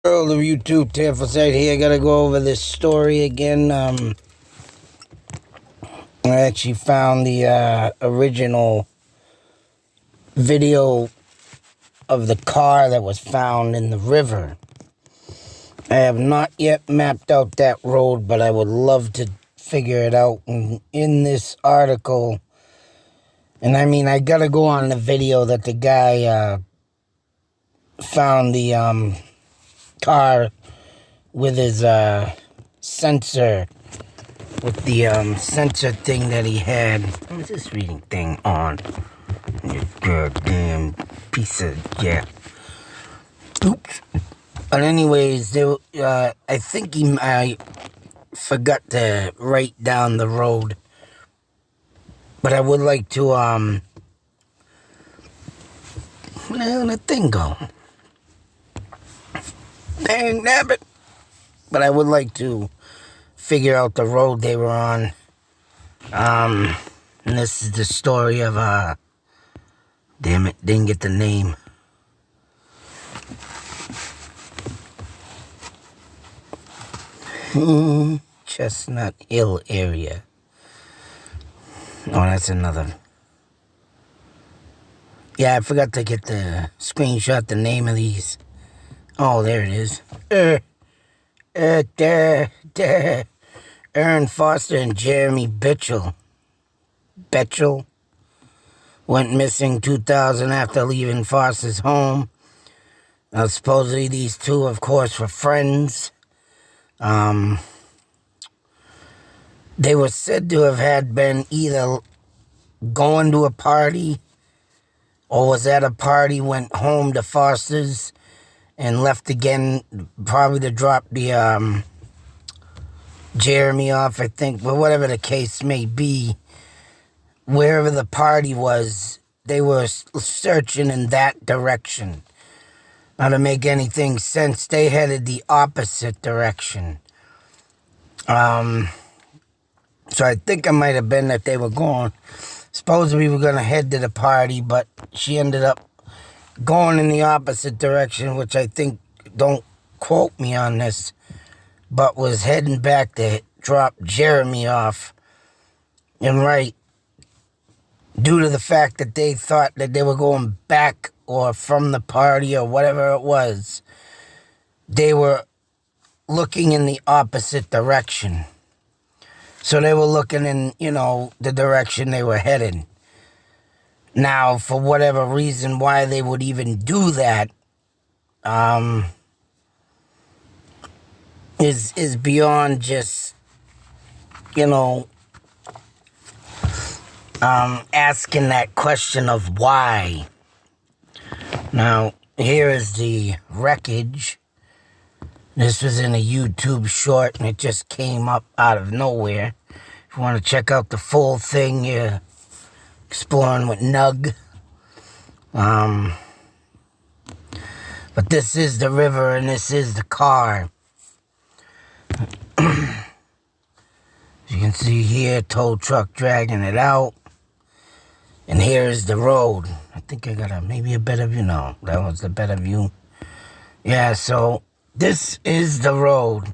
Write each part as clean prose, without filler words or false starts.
World of YouTube, Tamphosite here. I gotta go over this story again. I actually found the original video of the car that was found in the river. I have not yet mapped out that road, but I would love to figure it out in this article. And I mean, I gotta go on the video that the guy found the car with his sensor, with the sensor thing that he had. What is this reading thing on? You goddamn piece of oops. But anyways, I think I forgot to write down the road. But I would like to where the hell did that thing go? Dang nabbit. But I would like to figure out the road they were on. And this is the story of damn it, didn't get the name. Chestnut Hill area. Oh, that's another. Yeah, I forgot to get the screenshot, the name of these. Oh, there it is. Aaron Foster and Jeremy Betchel went missing 2000 after leaving Foster's home. Now, supposedly these two, of course, were friends. They were said to have had been either going to a party or was at a party, went home to Foster's, and left again, probably to drop the Jeremy off, I think. But whatever the case may be, wherever the party was, they were searching in that direction. Now, to make anything sense, they headed the opposite direction. So I think it might have been that they were going. Supposedly we were going to head to the party, but she ended up going in the opposite direction, which I think, don't quote me on this, but was heading back to drop Jeremy off. And right, due to the fact that they thought that they were going back or from the party or whatever it was, they were looking in the opposite direction. So they were looking in, the direction they were heading. Now, for whatever reason, why they would even do that is beyond just, asking that question of why. Now, here is the wreckage. This was in a YouTube short, and it just came up out of nowhere. If you want to check out the full thing, you're exploring with Nug. But this is the river, and this is the car. As you can see here, tow truck dragging it out. And here's the road. I think I got maybe a better view. No, that was the better view. Yeah, so this is the road.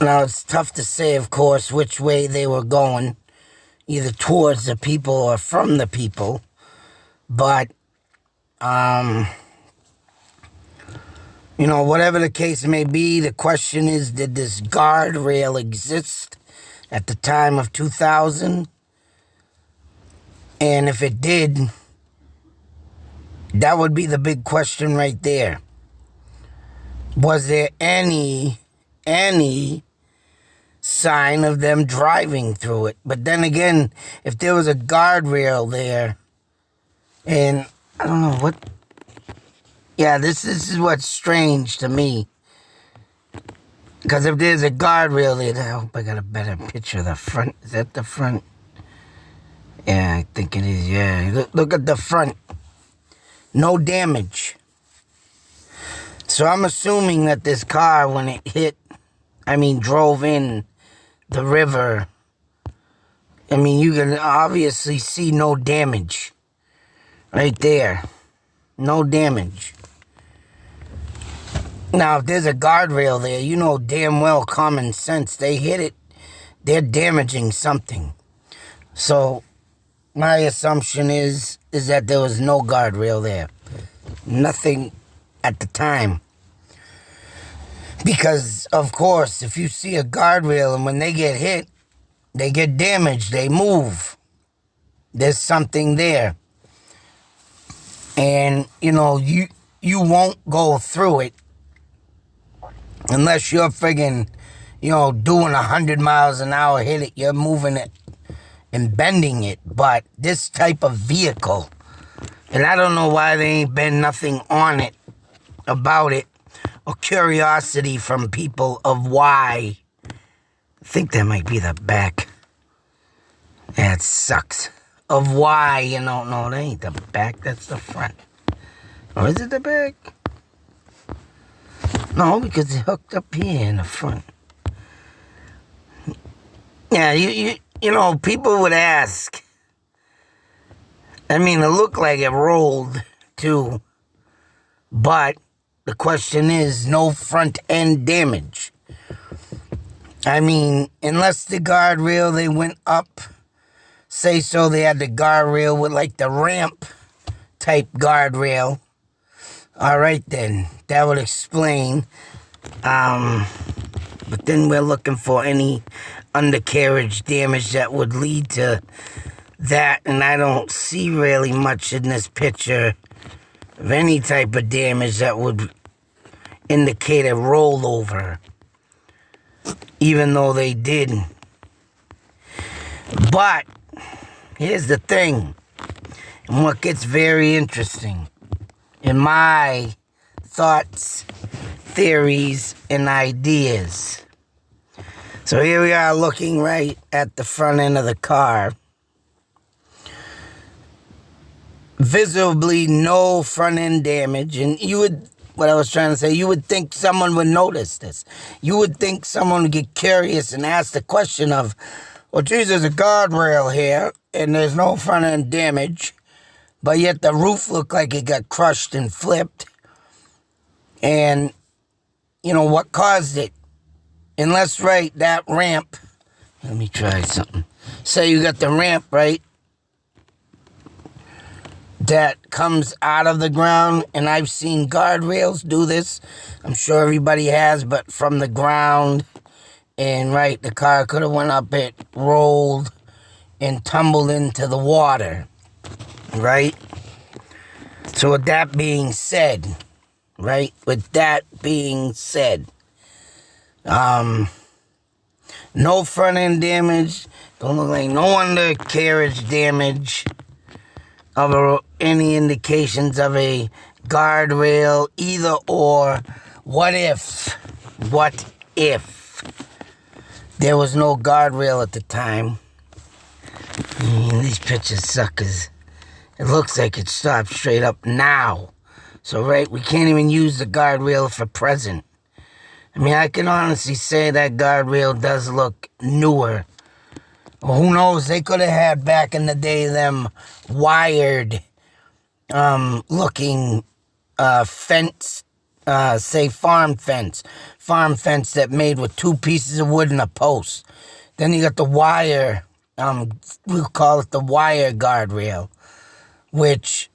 Now, it's tough to say, of course, which way they were going, either towards the people or from the people. But, whatever the case may be, the question is, did this guardrail exist at the time of 2000? And if it did, that would be the big question right there. Was there any sign of them driving through it? But then again, if there was a guardrail there, and I don't know what. Yeah, this is what's strange to me. Because if there's a guardrail there, I hope I got a better picture of the front. Is that the front? Yeah, I think it is. Yeah, look at the front. No damage. So I'm assuming that this car, when it drove in the river, you can obviously see no damage. Right there. No damage. Now, if there's a guardrail there, you know damn well, common sense, they hit it, they're damaging something. So my assumption is that there was no guardrail there. Nothing at the time. Because, of course, if you see a guardrail and when they get hit, they get damaged, they move. There's something there. And, you know, you won't go through it unless you're friggin', you know, doing 100 miles an hour, hit it, you're moving it and bending it. But this type of vehicle, and I don't know why there ain't been nothing on it about it, or curiosity from people of why. I think that might be the back. That sucks. Of why, you don't know, that ain't the back, that's the front. Or is it the back? No, because it's hooked up here in the front. Yeah, you know, people would ask. I mean, it looked like it rolled, too. But the question is, no front end damage. I mean, unless the guardrail, they went up, say so they had the guardrail with like the ramp type guardrail. All right then, that would explain. But then we're looking for any undercarriage damage that would lead to that, and I don't see really much in this picture of any type of damage that would indicate a rollover, even though they did. But here's the thing, and what gets very interesting in my thoughts, theories, and ideas. So here we are looking right at the front end of the car. Visibly no front end damage, and you would, what I was trying to say, you would think someone would notice this. You would think someone would get curious and ask the question of, well, geez, there's a guardrail here, and there's no front end damage, but yet the roof looked like it got crushed and flipped. And, you know, what caused it? Unless, right, that ramp, let me try something. Say you got the ramp, right, that comes out of the ground, and I've seen guardrails do this. I'm sure everybody has, but from the ground, and right, the car could have went up it, rolled, and tumbled into the water, right? So with that being said, right, with that being said, no front end damage, don't look like no undercarriage damage of any indications of a guardrail, either or. What if there was no guardrail at the time? I mean, these pictures suck, 'cause it looks like it stopped straight up now. So, right, we can't even use the guardrail for present. I mean, I can honestly say that guardrail does look newer. Well, who knows? They could have had back in the day them wired looking fence, say farm fence that made with 2 pieces of wood and a post. Then you got the wire, we'll call it the wire guardrail, which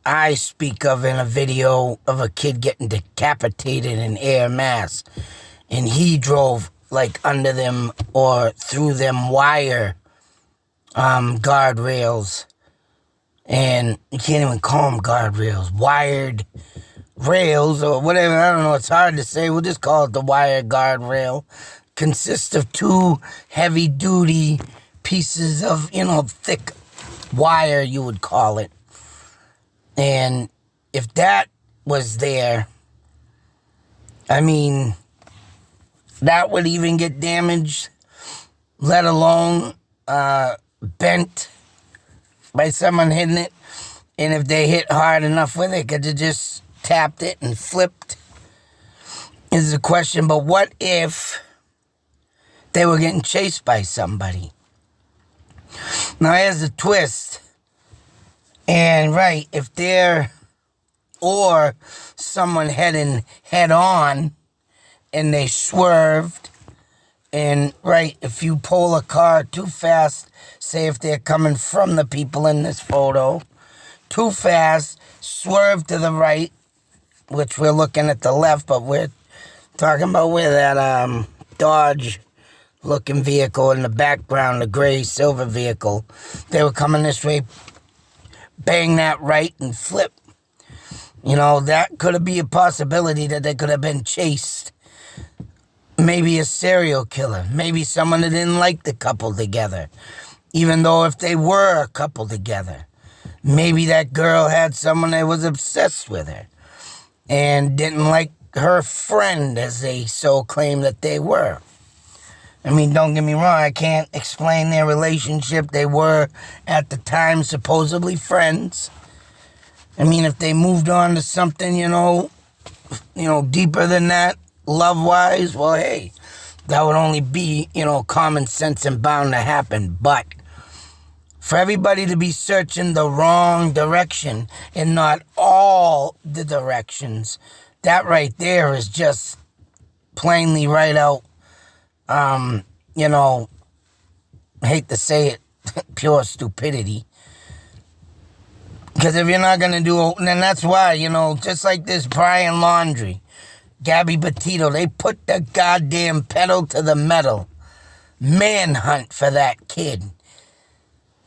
I speak of in a video of a kid getting decapitated in Air Mass, and he drove like under them or through them wire guardrails, and you can't even call them guardrails, wired rails or whatever. I don't know, it's hard to say. We'll just call it the wire guardrail. Consists of 2 heavy duty pieces of, you know, thick wire, you would call it. And if that was there, I mean, that would even get damaged, let alone bent by someone hitting it. And if they hit hard enough with it, could have just tapped it and flipped, is the question. But what if they were getting chased by somebody? Now here's the twist. And right, if they're or someone heading head on and they swerved. And right, if you pull a car too fast, say if they're coming from the people in this photo, too fast, swerve to the right, which we're looking at the left, but we're talking about where that Dodge looking vehicle in the background, the gray silver vehicle, they were coming this way, bang that right and flip. You know, that could be a possibility that they could have been chased. Maybe a serial killer. Maybe someone that didn't like the couple together. Even though if they were a couple together. Maybe that girl had someone that was obsessed with her. And didn't like her friend, as they so claim that they were. I mean, don't get me wrong, I can't explain their relationship. They were, at the time, supposedly friends. I mean, if they moved on to something, deeper than that, love-wise, well, hey, that would only be, common sense and bound to happen. But for everybody to be searching the wrong direction and not all the directions, that right there is just plainly right out, I hate to say it, pure stupidity. Because if you're not going to do it, then that's why, just like this Brian Laundrie, Gabby Petito, they put the goddamn pedal to the metal. Manhunt for that kid.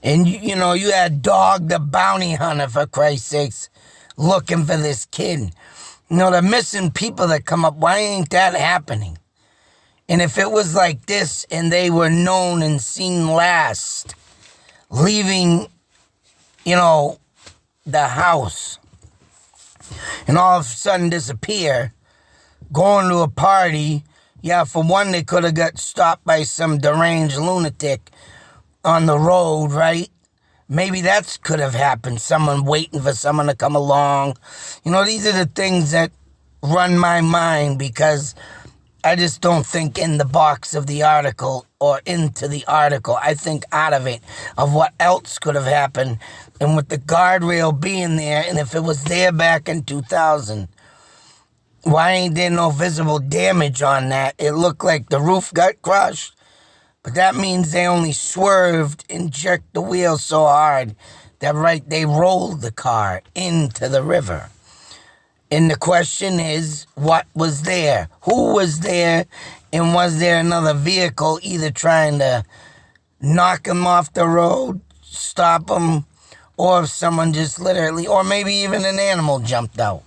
And, you had Dog the Bounty Hunter, for Christ's sakes, looking for this kid. The missing people that come up, why ain't that happening? And if it was like this and they were known and seen last, leaving, the house, and all of a sudden disappear, going to a party, yeah, for one, they could have got stopped by some deranged lunatic on the road, right? Maybe that could have happened. Someone waiting for someone to come along. These are the things that run my mind, because I just don't think in the box of the article or into the article. I think out of it, of what else could have happened. And with the guardrail being there, and if it was there back in 2000, why ain't there no visible damage on that? It looked like the roof got crushed. But that means they only swerved and jerked the wheel so hard that, they rolled the car into the river. And the question is, what was there? Who was there? And was there another vehicle either trying to knock him off the road, stop him, or if someone just literally, or maybe even an animal jumped out?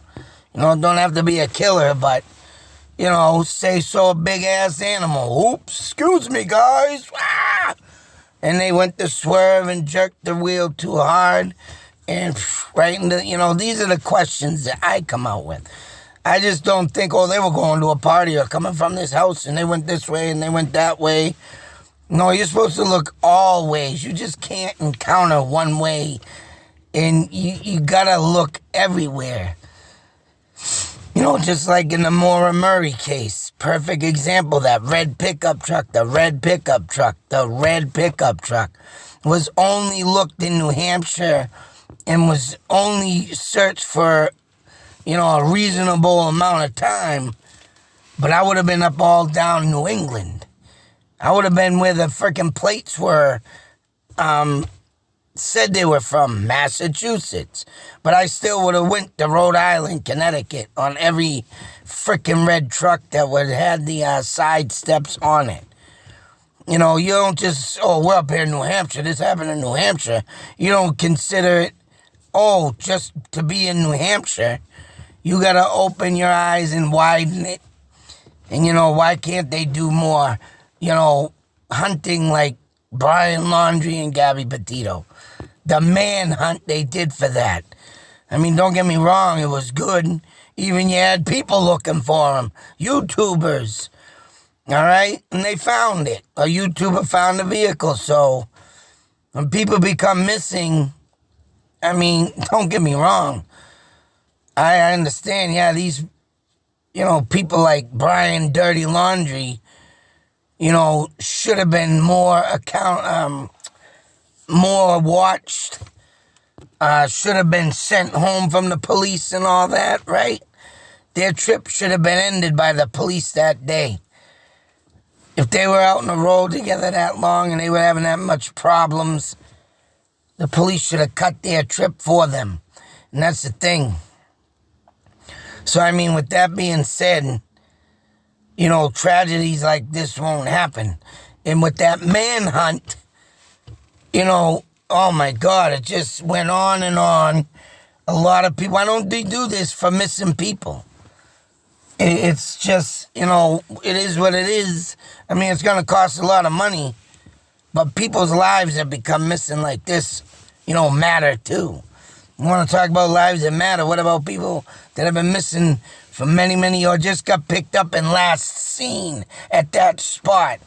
Don't have to be a killer, but, say so a big-ass animal. Oops, excuse me, guys. Ah! And they went to swerve and jerk the wheel too hard. And right into, these are the questions that I come out with. I just don't think, they were going to a party or coming from this house and they went this way and they went that way. No, you're supposed to look all ways. You just can't encounter one way. And you gotta look everywhere. Just like in the Maura Murray case. Perfect example, that red pickup truck, the red pickup truck was only looked in New Hampshire and was only searched for, a reasonable amount of time. But I would have been up all down New England. I would have been where the frickin' plates were, said they were from Massachusetts. But I still would have went to Rhode Island, Connecticut on every frickin' red truck that would have had the side steps on it. You don't just, we're up here in New Hampshire. This happened in New Hampshire. You don't consider it, just to be in New Hampshire. You got to open your eyes and widen it. And, why can't they do more, hunting like Brian Laundrie and Gabby Petito? The manhunt they did for that. I mean, don't get me wrong, it was good. Even you had people looking for them. YouTubers. All right? And they found it. A YouTuber found the vehicle. So when people become missing, I mean, don't get me wrong. I understand, yeah, these, people like Brian Dirty Laundrie, should have been more watched. should have been sent home from the police and all that, right? Their trip should have been ended by the police that day. If they were out on the road together that long and they were having that much problems, the police should have cut their trip for them. And that's the thing. So, I mean, with that being said, you know, tragedies like this won't happen. And with that manhunt, you know, oh my God, it just went on and on. A lot of people, why don't they do this for missing people? It's just, you know, it is what it is. I mean, it's going to cost a lot of money, but people's lives that become missing like this, you know, matter too. You want to talk about lives that matter? What about people that have been missing for many, many, or just got picked up and last seen at that spot?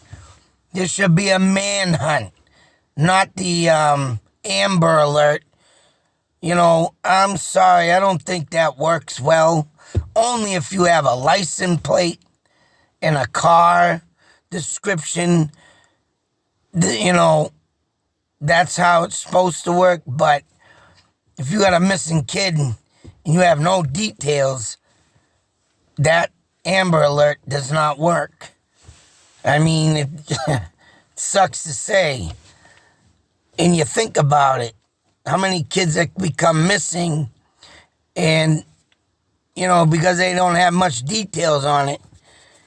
There should be a manhunt, not the Amber Alert. You know, I'm sorry, I don't think that works well. Only if you have a license plate and a car description, you know, that's how it's supposed to work. But if you got a missing kid and you have no details, that Amber Alert does not work. I mean, it sucks to say. And you think about it, how many kids that become missing and, you know, because they don't have much details on it,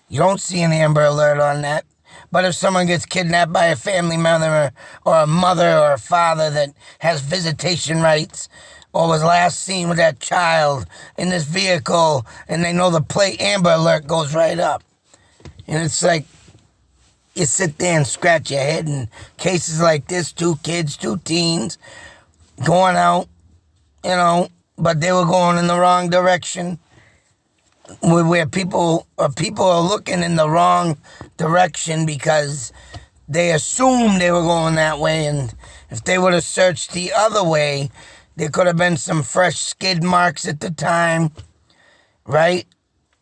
you don't see an Amber Alert on that. But if someone gets kidnapped by a family member or a mother or a father that has visitation rights or was last seen with that child in this vehicle and they know the plate, Amber Alert goes right up. And it's like, you sit there and scratch your head in cases like this, 2 kids, 2 teens going out, you know, but they were going in the wrong direction, where people are looking in the wrong direction because they assumed they were going that way, and if they would have searched the other way, there could have been some fresh skid marks at the time, right?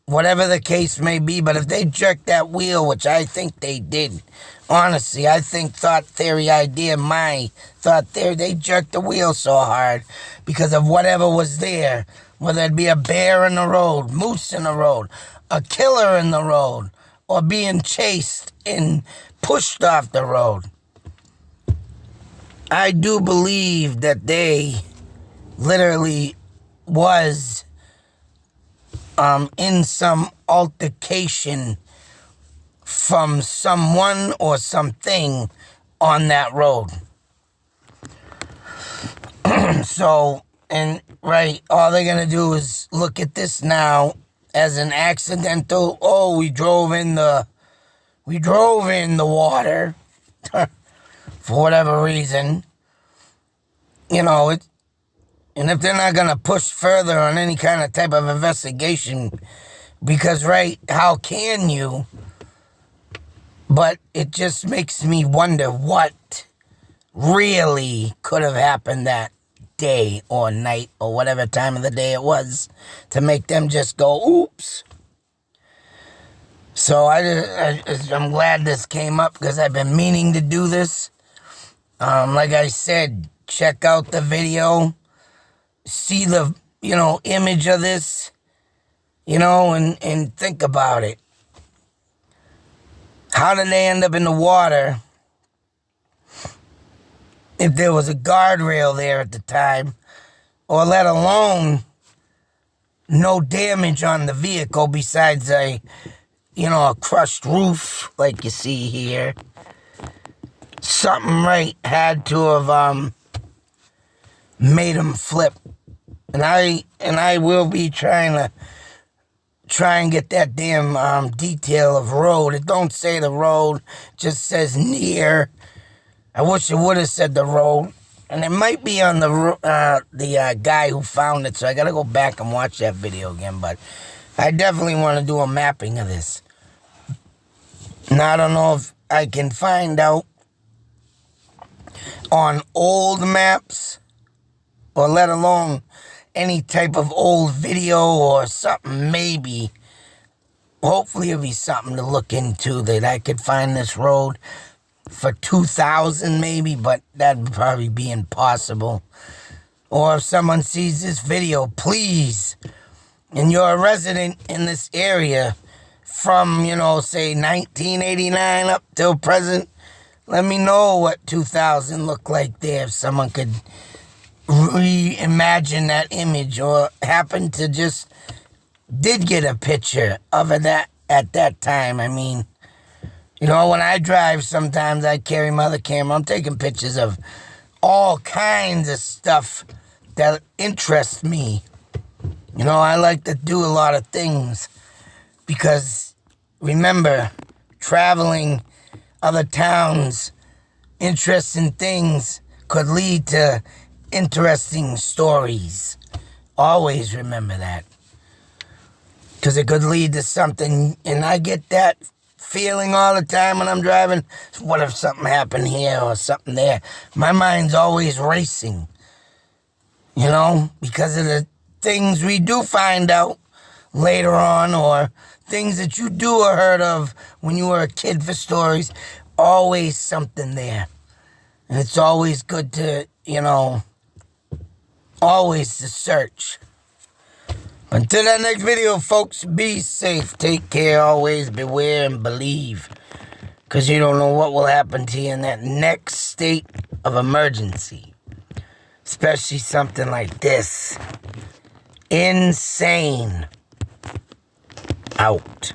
Whatever the case may be, but if they jerked that wheel, which I think they did, honestly, I think my thought theory, they jerked the wheel so hard because of whatever was there, whether it be a bear in the road, moose in the road, a killer in the road, or being chased and pushed off the road. I do believe that they literally was in some altercation from someone or something on that road. So, and right, all they're going to do is look at this now as an accidental, oh, we drove in the water for whatever reason. You know, and if they're not going to push further on any kind of type of investigation, because, right, how can you? But it just makes me wonder what really could have happened that day or night or whatever time of the day it was to make them just go, oops. So I'm glad this came up because I've been meaning to do this. Like I said, check out the video. See the, you know, image of this, you know, and think about it. How did they end up in the water if there was a guardrail there at the time, or let alone no damage on the vehicle besides a crushed roof like you see here? Something right had to have made them flip. And I will be trying and get that damn detail of road. It don't say the road, it just says near. I wish it would have said the road. And it might be on the guy who found it, so I got to go back and watch that video again. But I definitely want to do a mapping of this. Now, I don't know if I can find out on old maps, or let alone any type of old video or something, maybe. Hopefully it'll be something to look into that I could find this road for 2000 maybe, but that'd probably be impossible. or if someone sees this video, please, and you're a resident in this area from, say 1989 up till present, let me know what 2000 looked like there. If someone could reimagine that image or happen to just did get a picture of that at that time. I mean, when I drive, sometimes I carry my other camera. I'm taking pictures of all kinds of stuff that interests me. I like to do a lot of things because, remember, traveling other towns, interesting things could lead to interesting stories. Always remember that. Because it could lead to something, and I get that feeling all the time when I'm driving. What if something happened here or something there? My mind's always racing, because of the things we do find out later on, or things that you do or heard of when you were a kid for stories. Always something there. And it's always good to, always to search. Until that next video, folks, be safe, take care, always beware and believe. Because you don't know what will happen to you in that next state of emergency. Especially something like this. Insane. Out.